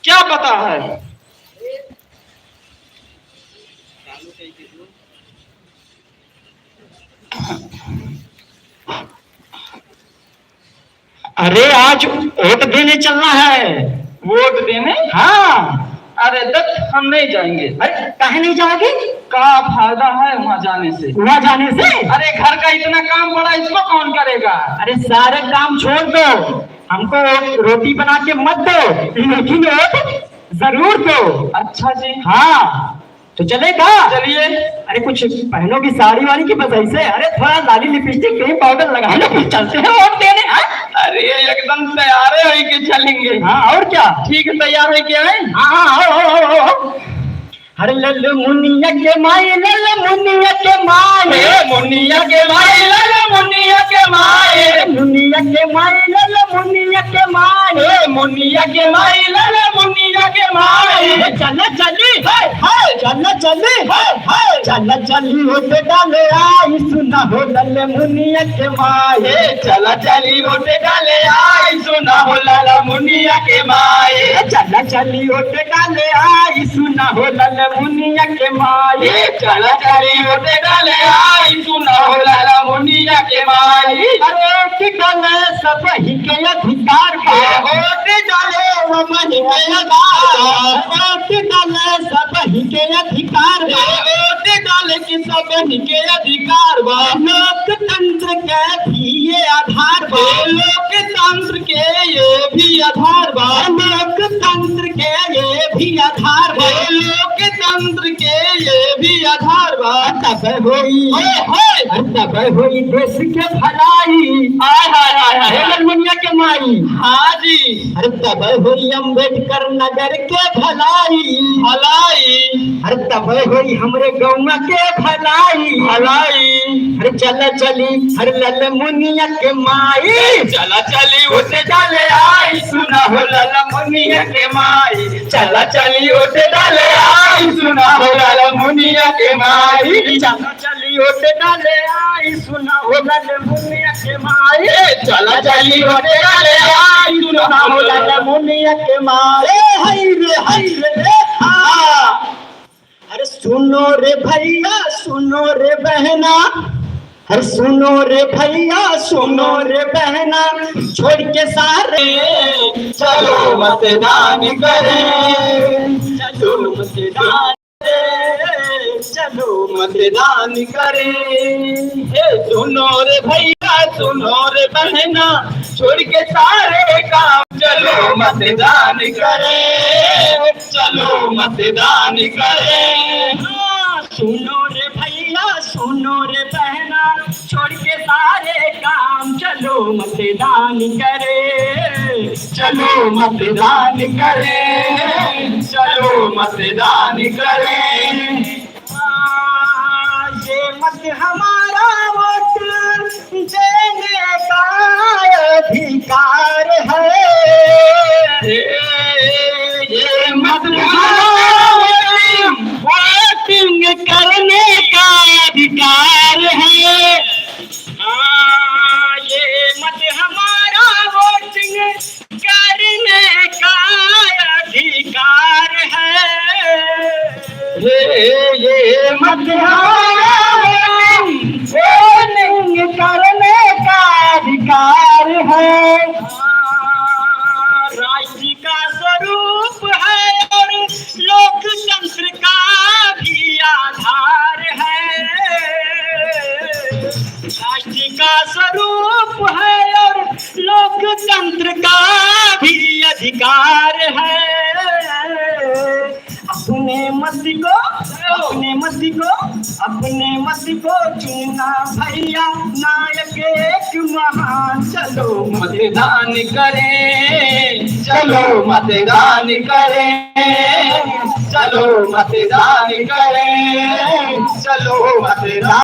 क्या पता है? अरे आज वोट देने चलना है। वोट देने? हाँ। अरे दत्त, हम नहीं जाएंगे। अरे काहे नहीं जाओगे? क्या फायदा है वहाँ जाने से? वहाँ जाने से? अरे घर का इतना काम पड़ा, इसको कौन करेगा? अरे सारे काम छोड़ दो, हमको रोटी बना के मत दो, लेकिन वोट जरूर दो। अच्छा जी। हाँ तो चलेगा? चलिए। अरे कुछ पहनोगी साड़ी वाड़ी की बजाय से? अरे थोड़ा लाली लिपस्टिक क्रीम पाउडर लगा लो, फिर चलते हैं वोट देने। अरे एकदम तैयार है के चलेंगे। हाँ और क्या? ठीक है, तैयार है क्या है? हाँ आओ। हर लल मुनिया के माए, लल मुनिया के माए, मुनिया के माए, लल मुनिया के माए, मुनिया के माए, लल मुनिया के माए, मुनिया के माए, लल मुनिया के माए। चल चली चल चली चल चली वोट डाले आई, सुना हो लल मुनिया के माए। चला चली वोट डाले आई, सुना हो लल मुनिया के माए। चल चली वोट डाले आई, सुना हो लल मुनिया के माए। चला चली वोट डाले आई, सुना हो लल मुनिया के माए। अरे डाले सब ही के अधिकार बा, वोट डाले वो मन के अधिकार, वोट डाले सब ही के अधिकार बा, वोट डाले कि सब के अधिकार बा। लोकतंत्र के भी ये आधार बा, लोकतंत्र के ये भी आधार बा, लोकतंत्र के ये भी आधार बा, लोकतंत्र के ये भी आधार बा। तब होई देश के भलाई। हाय हाय हाय हाय। ललमुनिया के माई। हाँ जी। अरे तब होई अम्बेडकर नगर के भलाई। भलाई। अरे तब होई हमरे गौवा के भलाई। भलाई। अरे चल चली अरे ललमुनिया के माई। चला चली वोट डाले आई, सुना हो लल मुनिया के माई। चला चली वोट डाले आई, सुना हो लल मुनिया के माई। चला चली वोट डाले आई, सुना हो लल मुनिया के माई। चला चली वोट डाले आई, सुना हो लल मुनिया के माई। हाय रे हाँ। अरे सुनो रे भैया, सुनो रे बहना, अरे सुनो रे भैया, सुनो रे बहना, छोड़ के सारे चलो मतदान करें। चलो मतदान करें, चलो मतदान करें। सुनो रे भैया, सुनो रे बहना, छोड़ के सारे काम चलो मतदान करें। चलो मतदान करें। सुनो रे भैया, सुनो रे बहना, छोड़ के सारे काम चलो मतदान करें। चलो मतदान करें। चलो मतदान करें। ये मत हमारा वोट देने का अधिकार है। ये मत वोटिंग करने का अधिकार है। ये मत हमारा वोटिंग करने का अधिकार है। ये मत वोटिंग करने का अधिकार है। राज्य का स्वरूप है और लोकतंत्र का भी आधार है। राज्य का स्वरूप है और लोकतंत्र का भी अधिकार है। अपने मत को चुनना भैया, नायक एक महान। चलो मतदान करें। चलो मतदान करें। चलो मतदान करें। चलो मतदान